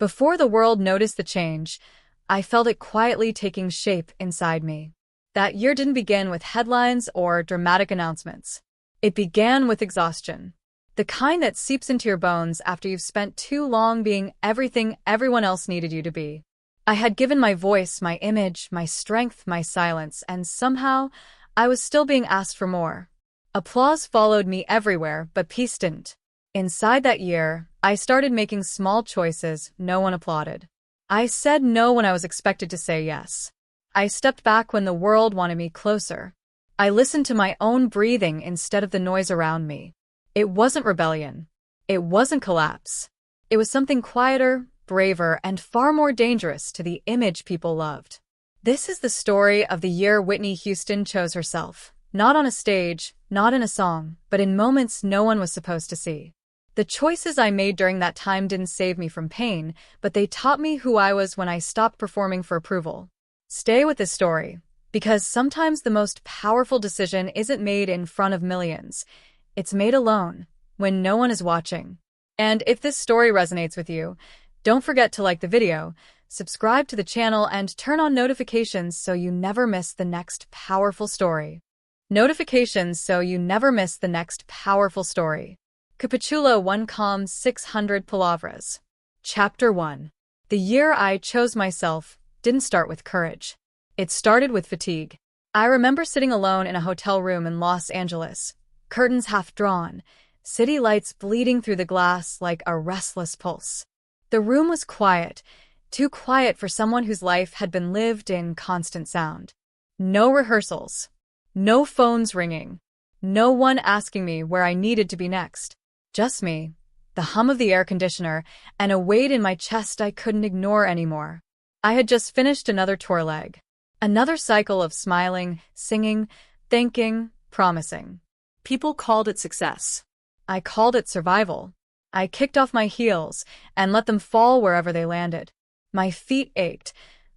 Before the world noticed the change, I felt it quietly taking shape inside me. That year didn't begin with headlines or dramatic announcements. It began with exhaustion. The kind that seeps into your bones after you've spent too long being everything everyone else needed you to be. I had given my voice, my image, my strength, my silence, and somehow, I was still being asked for more. Applause followed me everywhere, but peace didn't. Inside that year, I started making small choices no one applauded. I said no when I was expected to say yes. I stepped back when the world wanted me closer. I listened to my own breathing instead of the noise around me. It wasn't rebellion. It wasn't collapse. It was something quieter, braver, and far more dangerous to the image people loved. This is the story of the year Whitney Houston chose herself. Not on a stage, not in a song, but in moments no one was supposed to see. The choices I made during that time didn't save me from pain, but they taught me who I was when I stopped performing for approval. Stay with this story, because sometimes the most powerful decision isn't made in front of millions. It's made alone, when no one is watching. And if this story resonates with you, don't forget to like the video, subscribe to the channel, and turn on notifications so you never miss the next powerful story. Capítulo 1 600 palabras. Chapter 1. The year I chose myself didn't start with courage. It started with fatigue. I remember sitting alone in a hotel room in Los Angeles, curtains half drawn, city lights bleeding through the glass like a restless pulse. The room was quiet, too quiet for someone whose life had been lived in constant sound. No rehearsals. No phones ringing. No one asking me where I needed to be next. Just me, the hum of the air conditioner, and a weight in my chest I couldn't ignore anymore. I had just finished another tour leg. Another cycle of smiling, singing, thanking, promising. People called it success. I called it survival. I kicked off my heels and let them fall wherever they landed. My feet ached,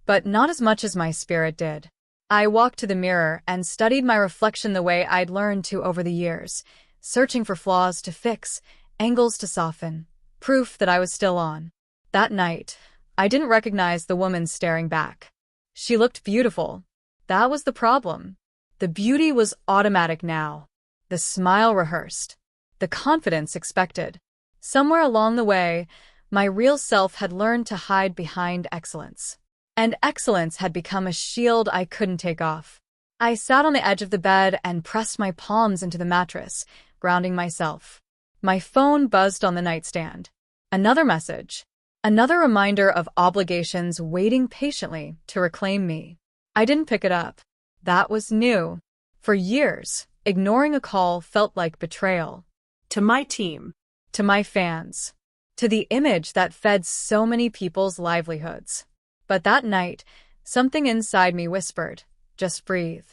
but not as much as my spirit did. I walked to the mirror and studied my reflection the way I'd learned to over the years, searching for flaws to fix, angles to soften, proof that I was still on. That night, I didn't recognize the woman staring back. She looked beautiful. That was the problem. The beauty was automatic now. The smile rehearsed. The confidence expected. Somewhere along the way, my real self had learned to hide behind excellence. And excellence had become a shield I couldn't take off. I sat on the edge of the bed and pressed my palms into the mattress, grounding myself. My phone buzzed on the nightstand. Another message. Another reminder of obligations waiting patiently to reclaim me. I didn't pick it up. That was new. For years, ignoring a call felt like betrayal. To my team. To my fans. To the image that fed so many people's livelihoods. But that night, something inside me whispered, just breathe.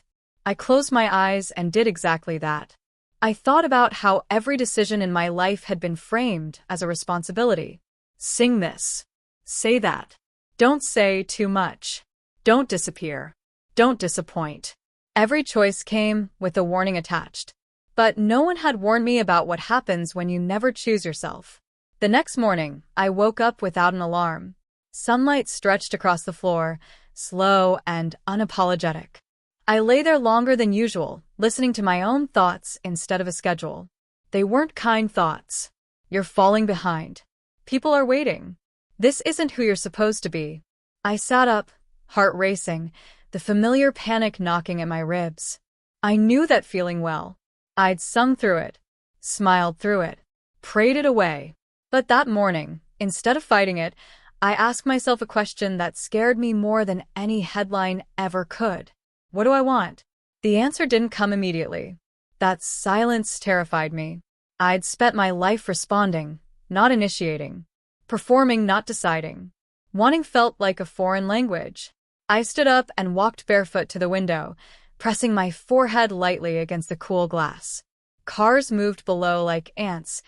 I closed my eyes and did exactly that. I thought about how every decision in my life had been framed as a responsibility. Sing this. Say that. Don't say too much. Don't disappear. Don't disappoint. Every choice came with a warning attached. But no one had warned me about what happens when you never choose yourself. The next morning, I woke up without an alarm. Sunlight stretched across the floor, slow and unapologetic. I lay there longer than usual, listening to my own thoughts instead of a schedule. They weren't kind thoughts. You're falling behind. People are waiting. This isn't who you're supposed to be. I sat up, heart racing, the familiar panic knocking at my ribs. I knew that feeling well. I'd sung through it, smiled through it, prayed it away. But that morning, instead of fighting it, I asked myself a question that scared me more than any headline ever could. What do I want? The answer didn't come immediately. That silence terrified me. I'd spent my life responding, not initiating. Performing, not deciding. Wanting felt like a foreign language. I stood up and walked barefoot to the window, pressing my forehead lightly against the cool glass. Cars moved below like ants,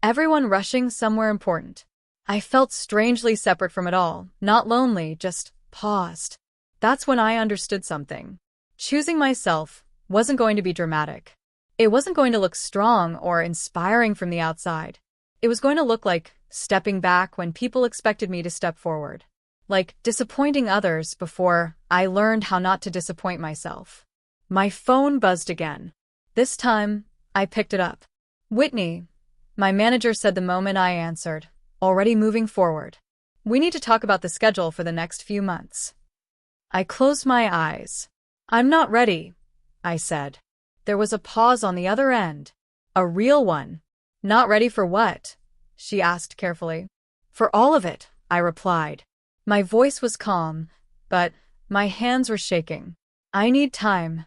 everyone rushing somewhere important. I felt strangely separate from it all, not lonely, just paused. That's when I understood something. Choosing myself wasn't going to be dramatic. It wasn't going to look strong or inspiring from the outside. It was going to look like stepping back when people expected me to step forward. Like disappointing others before I learned how not to disappoint myself. My phone buzzed again. This time, I picked it up. "Whitney," my manager said the moment I answered, already moving forward. "We need to talk about the schedule for the next few months." I closed my eyes. "I'm not ready," I said. There was a pause on the other end. A real one. "Not ready for what?" she asked carefully. "For all of it," I replied. My voice was calm, but my hands were shaking. "I need time."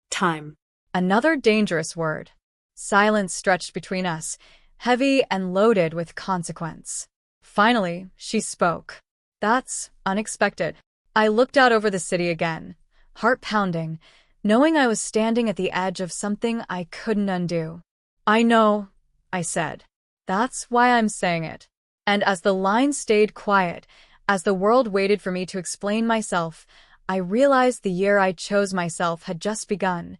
Time. Another dangerous word. Silence stretched between us, heavy and loaded with consequence. Finally, she spoke. "That's unexpected." I looked out over the city again, heart pounding, knowing I was standing at the edge of something I couldn't undo. "I know," I said. "That's why I'm saying it." And as the line stayed quiet, as the world waited for me to explain myself, I realized the year I chose myself had just begun,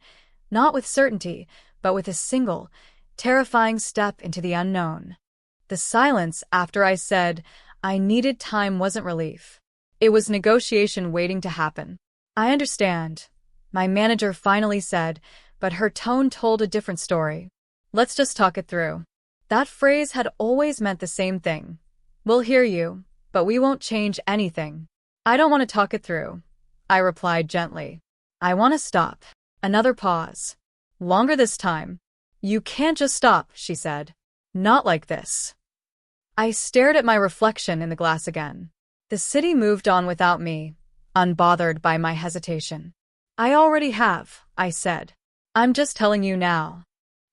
not with certainty, but with a single, terrifying step into the unknown. The silence after I said I needed time wasn't relief. It was negotiation waiting to happen. "I understand," my manager finally said, but her tone told a different story. "Let's just talk it through." That phrase had always meant the same thing. "We'll hear you, but we won't change anything." "I don't want to talk it through," I replied gently. "I want to stop." Another pause. Longer this time. "You can't just stop," she said. "Not like this." I stared at my reflection in the glass again. The city moved on without me, unbothered by my hesitation. "I already have," I said. "I'm just telling you now."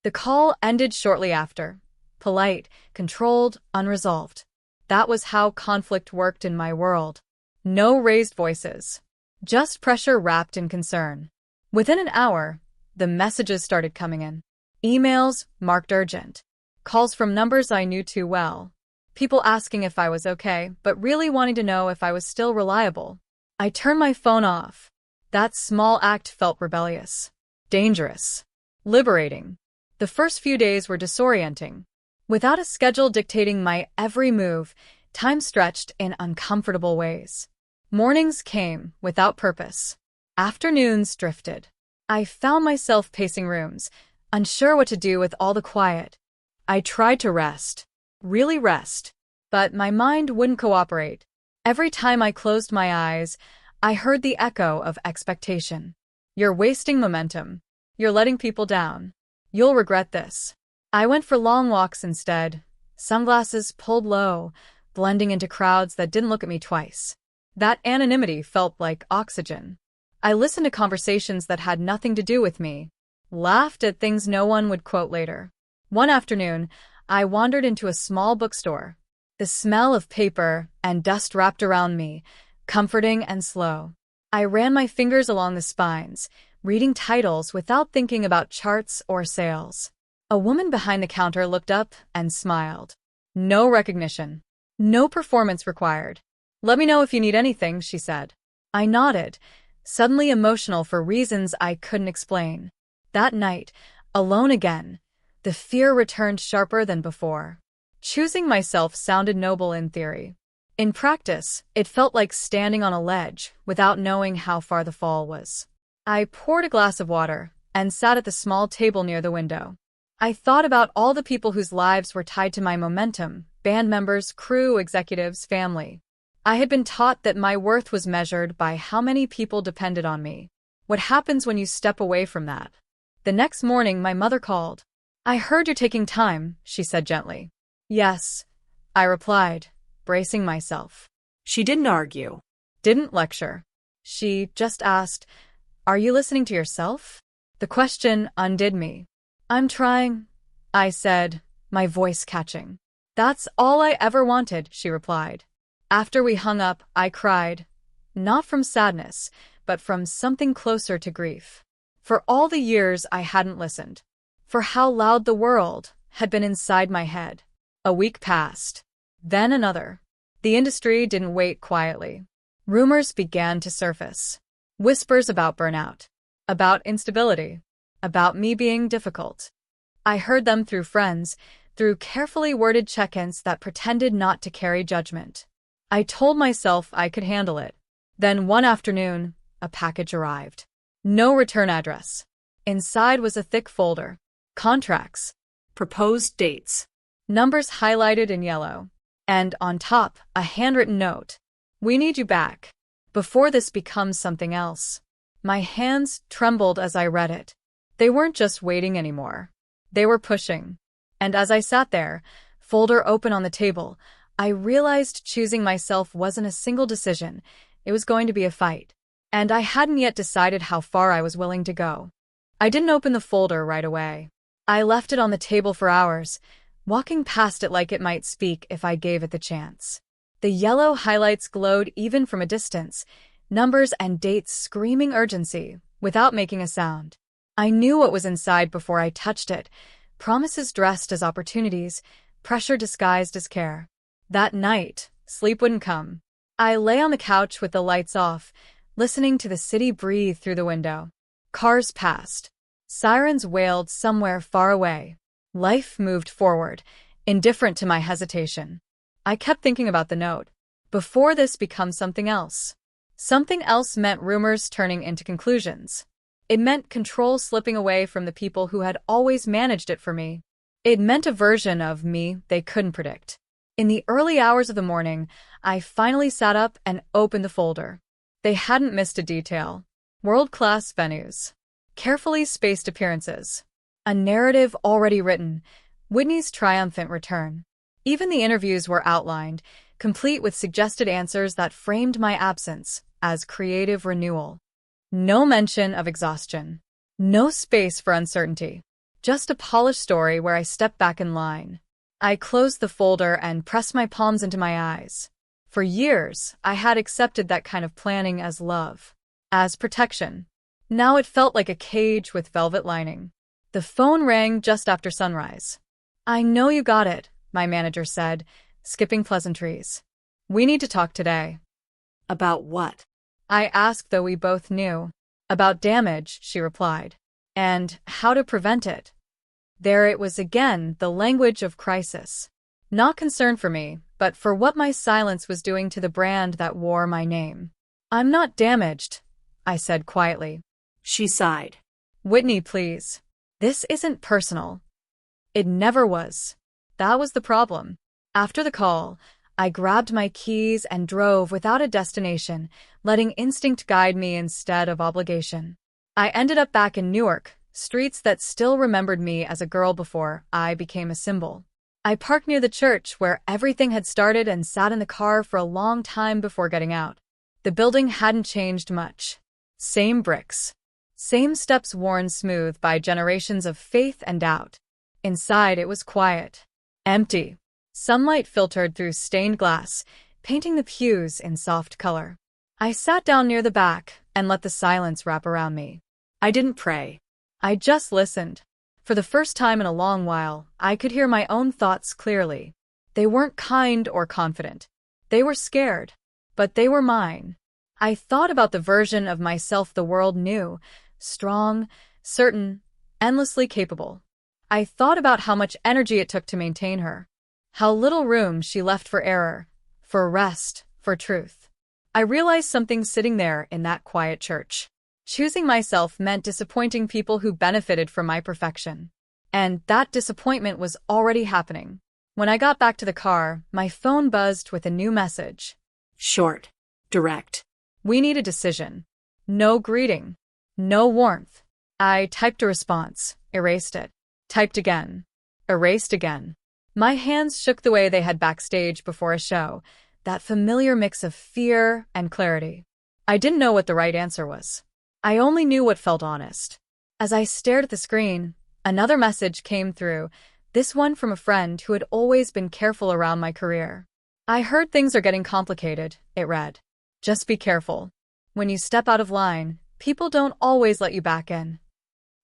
The call ended shortly after. Polite, controlled, unresolved. That was how conflict worked in my world. No raised voices. Just pressure wrapped in concern. Within an hour, the messages started coming in. Emails marked urgent. Calls from numbers I knew too well. People asking if I was okay, but really wanting to know if I was still reliable. I turned my phone off. That small act felt rebellious. Dangerous. Liberating. The first few days were disorienting. Without a schedule dictating my every move, time stretched in uncomfortable ways. Mornings came without purpose. Afternoons drifted. I found myself pacing rooms, unsure what to do with all the quiet. I tried to rest. Really rest. But my mind wouldn't cooperate. Every time I closed my eyes, I heard the echo of expectation. "You're wasting momentum. You're letting people down. You'll regret this." I went for long walks instead, sunglasses pulled low, blending into crowds that didn't look at me twice. That anonymity felt like oxygen. I listened to conversations that had nothing to do with me, laughed at things no one would quote later. One afternoon, I wandered into a small bookstore. The smell of paper and dust wrapped around me, comforting and slow. I ran my fingers along the spines, reading titles without thinking about charts or sales. A woman behind the counter looked up and smiled. "No recognition. No performance required. Let me know if you need anything," she said. I nodded, suddenly emotional for reasons I couldn't explain. That night, alone again, the fear returned sharper than before. Choosing myself sounded noble in theory. In practice, it felt like standing on a ledge without knowing how far the fall was. I poured a glass of water and sat at the small table near the window. I thought about all the people whose lives were tied to my momentum: band members, crew, executives, family. I had been taught that my worth was measured by how many people depended on me. What happens when you step away from that? The next morning, my mother called. "I heard you're taking time," she said gently. "Yes," I replied, bracing myself. She didn't argue. Didn't lecture. She just asked, "Are you listening to yourself?" The question undid me. "I'm trying," I said, my voice catching. "That's all I ever wanted," she replied. After we hung up, I cried. Not from sadness, but from something closer to grief. For all the years I hadn't listened. For how loud the world had been inside my head. A week passed. Then another. The industry didn't wait quietly. Rumors began to surface. Whispers about burnout. About instability. About me being difficult. I heard them through friends, through carefully worded check-ins that pretended not to carry judgment. I told myself I could handle it. Then one afternoon, a package arrived. No return address. Inside was a thick folder. Contracts. Proposed dates. Numbers highlighted in yellow. And on top, a handwritten note. We need you back. Before this becomes something else. My hands trembled as I read it. They weren't just waiting anymore. They were pushing. And as I sat there, folder open on the table, I realized choosing myself wasn't a single decision. It was going to be a fight. And I hadn't yet decided how far I was willing to go. I didn't open the folder right away. I left it on the table for hours, walking past it like it might speak if I gave it the chance. The yellow highlights glowed even from a distance, numbers and dates screaming urgency, without making a sound. I knew what was inside before I touched it, promises dressed as opportunities, pressure disguised as care. That night, sleep wouldn't come. I lay on the couch with the lights off, listening to the city breathe through the window. Cars passed. Sirens wailed somewhere far away. Life moved forward, indifferent to my hesitation. I kept thinking about the note. Before this becomes something else. Something else meant rumors turning into conclusions. It meant control slipping away from the people who had always managed it for me. It meant a version of me they couldn't predict. In the early hours of the morning, I finally sat up and opened the folder. They hadn't missed a detail. World-class venues. Carefully spaced appearances. A narrative already written. Whitney's triumphant return. Even the interviews were outlined, complete with suggested answers that framed my absence as creative renewal. No mention of exhaustion. No space for uncertainty. Just a polished story where I stepped back in line. I closed the folder and pressed my palms into my eyes. For years, I had accepted that kind of planning as love, as protection. Now it felt like a cage with velvet lining. The phone rang just after sunrise. "I know you got it," my manager said, skipping pleasantries. "We need to talk today." About what? I asked, though we both knew. "About damage," she replied. "And how to prevent it." There it was again, the language of crisis. Not concern for me, but for what my silence was doing to the brand that wore my name. "I'm not damaged," I said quietly. She sighed. "Whitney, please. This isn't personal." It never was. That was the problem. After the call, I grabbed my keys and drove without a destination, letting instinct guide me instead of obligation. I ended up back in Newark, streets that still remembered me as a girl before I became a symbol. I parked near the church where everything had started and sat in the car for a long time before getting out. The building hadn't changed much. Same bricks. Same steps worn smooth by generations of faith and doubt. Inside it was quiet. Empty. Sunlight filtered through stained glass, painting the pews in soft color. I sat down near the back and let the silence wrap around me. I didn't pray. I just listened. For the first time in a long while, I could hear my own thoughts clearly. They weren't kind or confident. They were scared. But they were mine. I thought about the version of myself the world knew, strong, certain, endlessly capable. I thought about how much energy it took to maintain her. How little room she left for error, for rest, for truth. I realized something sitting there in that quiet church. Choosing myself meant disappointing people who benefited from my perfection. And that disappointment was already happening. When I got back to the car, my phone buzzed with a new message. Short. Direct. "We need a decision." No greeting. No warmth. I typed a response, erased it. Typed again. Erased again. My hands shook the way they had backstage before a show, that familiar mix of fear and clarity. I didn't know what the right answer was. I only knew what felt honest. As I stared at the screen, another message came through, this one from a friend who had always been careful around my career. "I heard things are getting complicated," it read. "Just be careful. When you step out of line, people don't always let you back in."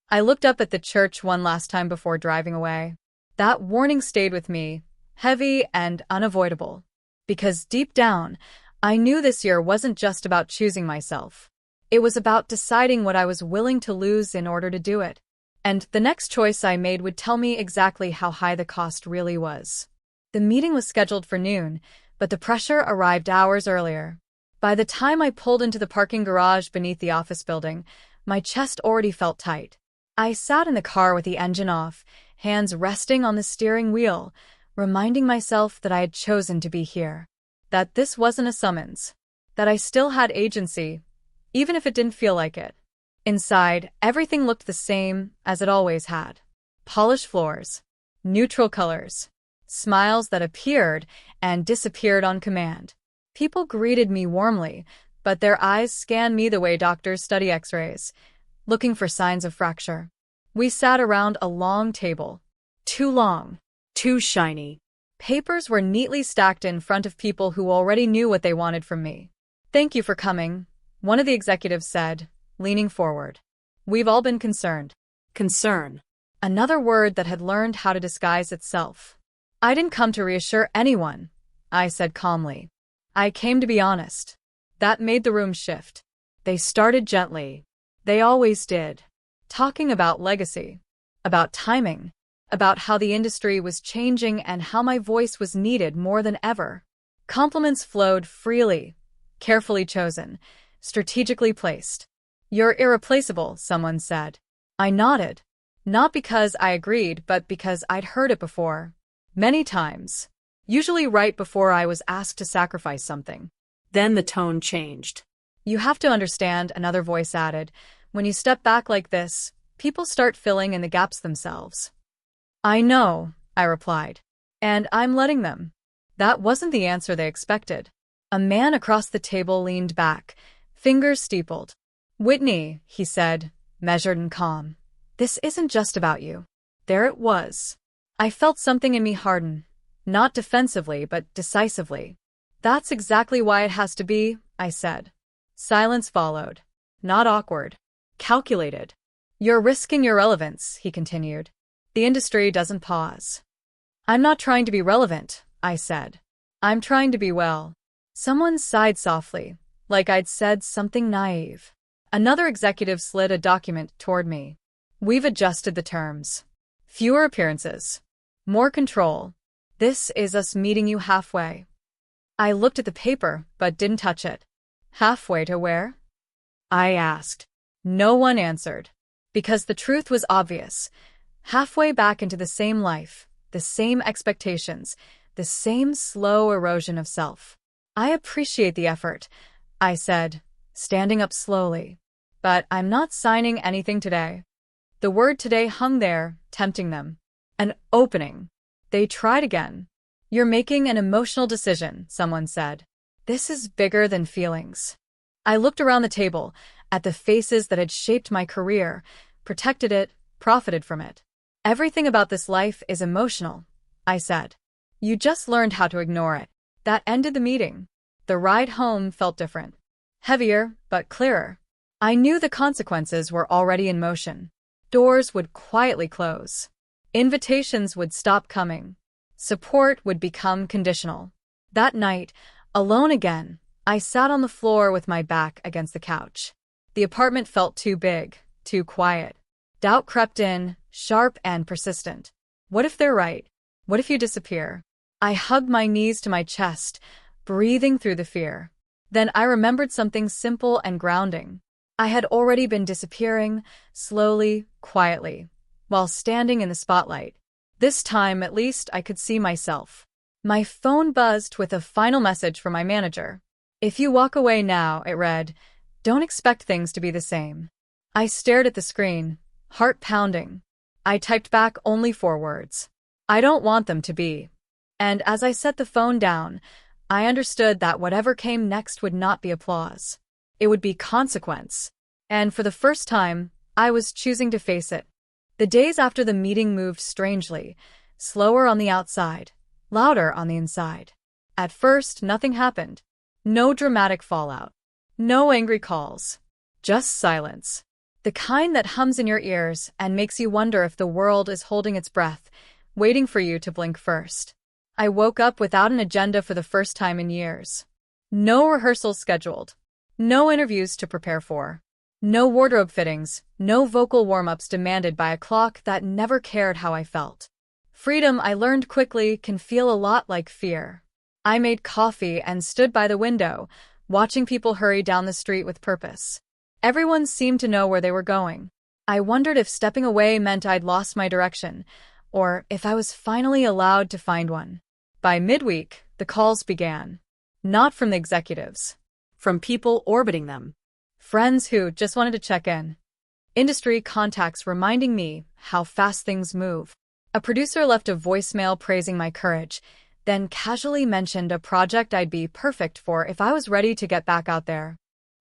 I looked up at the church one last time before driving away. That warning stayed with me, heavy and unavoidable. Because deep down, I knew this year wasn't just about choosing myself. It was about deciding what I was willing to lose in order to do it. And the next choice I made would tell me exactly how high the cost really was. The meeting was scheduled for noon, but the pressure arrived hours earlier. By the time I pulled into the parking garage beneath the office building, my chest already felt tight. I sat in the car with the engine off, hands resting on the steering wheel, reminding myself that I had chosen to be here. That this wasn't a summons. That I still had agency, even if it didn't feel like it. Inside, everything looked the same as it always had. Polished floors, neutral colors, smiles that appeared and disappeared on command. People greeted me warmly, but their eyes scanned me the way doctors study x-rays, looking for signs of fracture. We sat around a long table. Too long. Too shiny. Papers were neatly stacked in front of people who already knew what they wanted from me. "Thank you for coming," one of the executives said, leaning forward. "We've all been concerned." Concern. Another word that had learned how to disguise itself. "I didn't come to reassure anyone," I said calmly. "I came to be honest." That made the room shift. They started gently. They always did. Talking about legacy, about timing, about how the industry was changing and how my voice was needed more than ever. Compliments flowed freely, carefully chosen, strategically placed. "You're irreplaceable," someone said. I nodded. Not because I agreed, but because I'd heard it before. Many times. Usually right before I was asked to sacrifice something. Then the tone changed. "You have to understand," another voice added. "When you step back like this, people start filling in the gaps themselves." "I know," I replied. "And I'm letting them." That wasn't the answer they expected. A man across the table leaned back, fingers steepled. "Whitney," he said, measured and calm. "This isn't just about you." There it was. I felt something in me harden. Not defensively, but decisively. "That's exactly why it has to be," I said. Silence followed. Not awkward. Calculated. "You're risking your relevance," he continued. "The industry doesn't pause." "I'm not trying to be relevant," I said. "I'm trying to be well." Someone sighed softly, like I'd said something naive. Another executive slid a document toward me. "We've adjusted the terms. Fewer appearances. More control. This is us meeting you halfway." I looked at the paper, but didn't touch it. "Halfway to where?" I asked. No one answered. Because the truth was obvious. Halfway back into the same life, the same expectations, the same slow erosion of self. "I appreciate the effort," I said, standing up slowly. "But I'm not signing anything today." The word today hung there, tempting them. An opening. They tried again. "You're making an emotional decision," someone said. "This is bigger than feelings." I looked around the table, at the faces that had shaped my career, protected it, profited from it. "Everything about this life is emotional," I said. "You just learned how to ignore it." That ended the meeting. The ride home felt different. Heavier, but clearer. I knew the consequences were already in motion. Doors would quietly close. Invitations would stop coming. Support would become conditional. That night, alone again, I sat on the floor with my back against the couch. The apartment felt too big, too quiet. Doubt crept in, sharp and persistent. What if they're right? What if you disappear? I hugged my knees to my chest, breathing through the fear. Then I remembered something simple and grounding. I had already been disappearing, slowly, quietly, while standing in the spotlight. This time, at least, I could see myself. My phone buzzed with a final message from my manager. "If you walk away now," it read, "don't expect things to be the same." I stared at the screen, heart pounding. I typed back only 4 words. "I don't want them to be." And as I set the phone down, I understood that whatever came next would not be applause. It would be consequence. And for the first time, I was choosing to face it. The days after the meeting moved strangely, slower on the outside, louder on the inside. At first, nothing happened. No dramatic fallout. No angry calls. Just silence. The kind that hums in your ears and makes you wonder if the world is holding its breath, waiting for you to blink first. I woke up without an agenda for the first time in years. No rehearsals scheduled. No interviews to prepare for. No wardrobe fittings, no vocal warm-ups demanded by a clock that never cared how I felt. Freedom, I learned quickly, can feel a lot like fear. I made coffee and stood by the window, watching people hurry down the street with purpose. Everyone seemed to know where they were going. I wondered if stepping away meant I'd lost my direction, or if I was finally allowed to find one. By midweek, the calls began. Not from the executives. From people orbiting them. Friends who just wanted to check in. Industry contacts reminding me how fast things move. A producer left a voicemail praising my courage, then casually mentioned a project I'd be perfect for if I was ready to get back out there.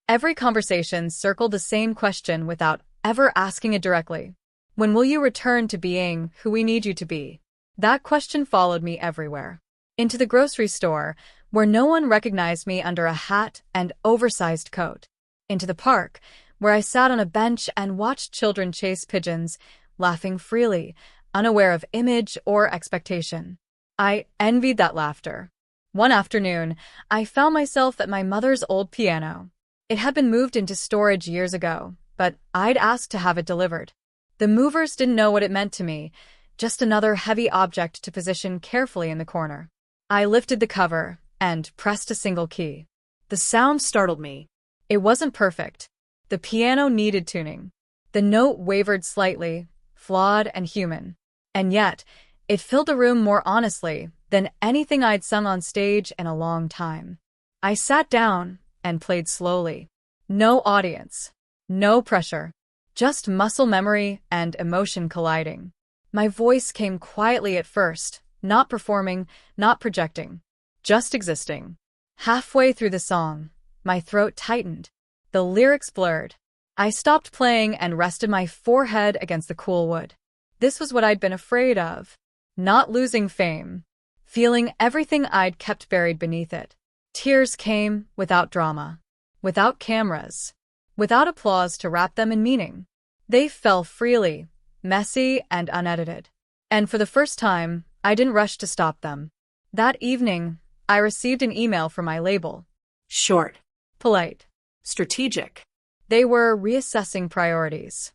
Every conversation circled the same question without ever asking it directly. When will you return to being who we need you to be? That question followed me everywhere. Into the grocery store, where no one recognized me under a hat and oversized coat. Into the park, where I sat on a bench and watched children chase pigeons, laughing freely, unaware of image or expectation. I envied that laughter. One afternoon, I found myself at my mother's old piano. It had been moved into storage years ago, but I'd asked to have it delivered. The movers didn't know what it meant to me, just another heavy object to position carefully in the corner. I lifted the cover and pressed a single key. The sound startled me. It wasn't perfect. The piano needed tuning. The note wavered slightly, flawed and human. And yet, it filled the room more honestly than anything I'd sung on stage in a long time. I sat down and played slowly. No audience. No pressure. Just muscle memory and emotion colliding. My voice came quietly at first, not performing, not projecting. Just existing. Halfway through the song, my throat tightened. The lyrics blurred. I stopped playing and rested my forehead against the cool wood. This was what I'd been afraid of. Not losing fame. Feeling everything I'd kept buried beneath it. Tears came without drama. Without cameras. Without applause to wrap them in meaning. They fell freely, messy and unedited. And for the first time, I didn't rush to stop them. That evening, I received an email from my label. Short. Polite. Strategic. They were reassessing priorities.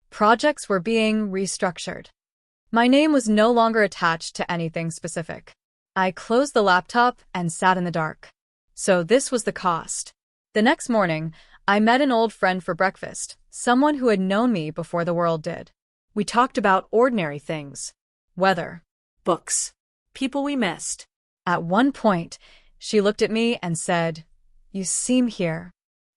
Projects were being restructured. My name was no longer attached to anything specific. I closed the laptop and sat in the dark. So this was the cost. The next morning, I met an old friend for breakfast, someone who had known me before the world did. We talked about ordinary things. Weather. Books. People we missed. At one point, she looked at me and said, "You seem here."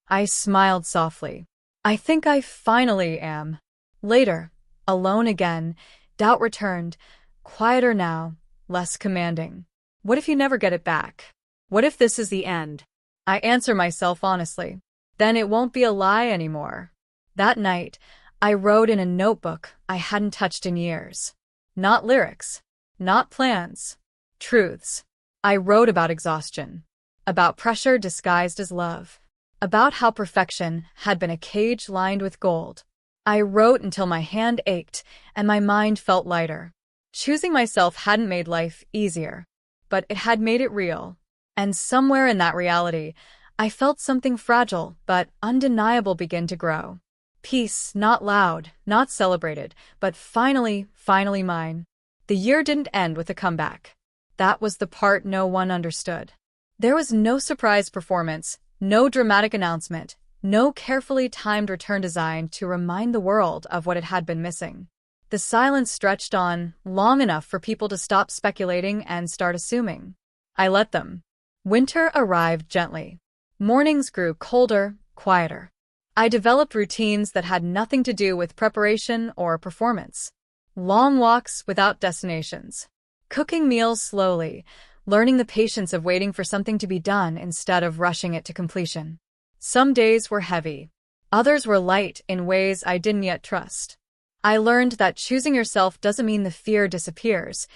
I smiled softly. I think I finally am. Later, alone again, doubt returned, quieter now, less commanding. What if you never get it back? What if this is the end? I answer myself honestly. Then it won't be a lie anymore. That night, I wrote in a notebook I hadn't touched in years. Not lyrics. Not plans. Truths. I wrote about exhaustion. About pressure disguised as love. About how perfection had been a cage lined with gold. I wrote until my hand ached and my mind felt lighter. Choosing myself hadn't made life easier, but it had made it real. And somewhere in that reality, I felt something fragile but undeniable begin to grow. Peace, not loud, not celebrated, but finally mine. The year didn't end with a comeback. That was the part no one understood. There was no surprise performance, no dramatic announcement, no carefully timed return design to remind the world of what it had been missing. The silence stretched on long enough for people to stop speculating and start assuming. I let them. Winter arrived gently. Mornings grew colder, quieter. I developed routines that had nothing to do with preparation or performance. Long walks without destinations. Cooking meals slowly, learning the patience of waiting for something to be done instead of rushing it to completion. Some days were heavy. Others were light in ways I didn't yet trust. I learned that choosing yourself doesn't mean the fear disappears.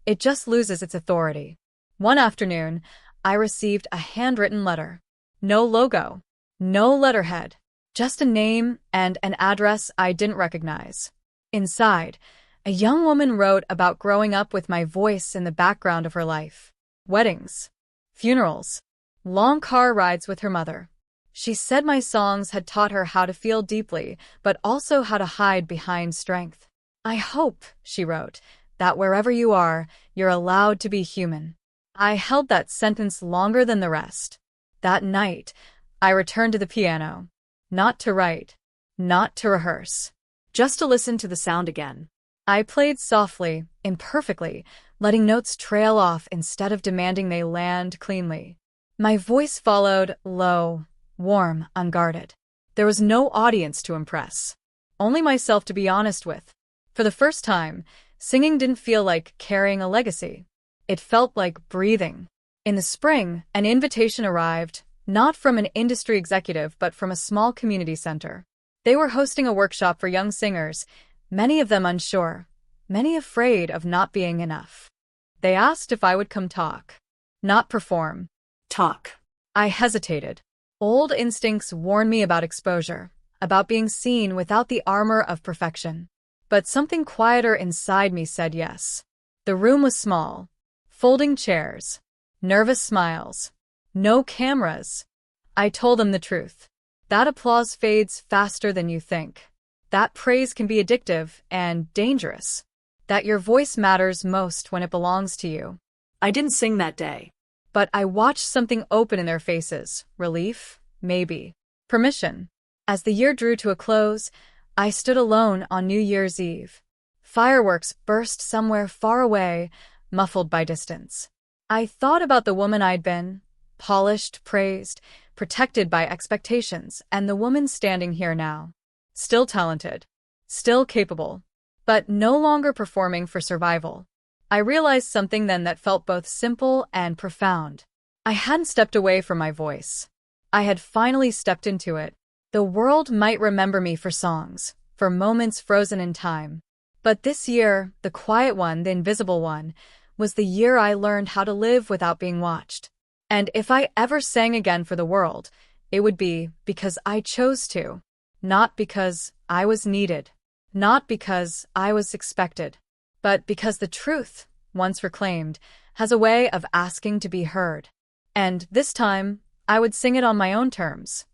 It just loses its authority. One afternoon, I received a handwritten letter. No logo. No letterhead. Just a name and an address I didn't recognize. Inside, a young woman wrote about growing up with my voice in the background of her life. Weddings. Funerals. Long car rides with her mother. She said my songs had taught her how to feel deeply, but also how to hide behind strength. I hope, she wrote, that wherever you are, you're allowed to be human. I held that sentence longer than the rest. That night, I returned to the piano. Not to write, not to rehearse, Just to listen to the sound again. I played softly, imperfectly, letting notes trail off instead of demanding they land cleanly. My voice followed, low, warm, unguarded. There was no audience to impress, only myself to be honest with. For the first time, singing didn't feel like carrying a legacy. It felt like breathing. In the spring, an invitation arrived, not from an industry executive but from a small community center. They were hosting a workshop for young singers, many of them unsure, many afraid of not being enough. They asked if I would come talk, not perform. Talk. I hesitated. Old instincts warned me about exposure, about being seen without the armor of perfection. But something quieter inside me said yes. The room was small. Folding chairs. Nervous smiles. No cameras. I told them the truth. That applause fades faster than you think. That praise can be addictive and dangerous. That your voice matters most when it belongs to you. I didn't sing that day. But I watched something open in their faces. Relief? Maybe. Permission. As the year drew to a close, I stood alone on New Year's Eve. Fireworks burst somewhere far away, muffled by distance. I thought about the woman I'd been, polished, praised, protected by expectations, and the woman standing here now. Still talented, still capable, but no longer performing for survival. I realized something then that felt both simple and profound. I hadn't stepped away from my voice. I had finally stepped into it. The world might remember me for songs, for moments frozen in time. But this year, the quiet one, the invisible one, was the year I learned how to live without being watched. And if I ever sang again for the world, it would be because I chose to. Not because I was needed. Not because I was expected. But because the truth, once reclaimed, has a way of asking to be heard. And this time, I would sing it on my own terms.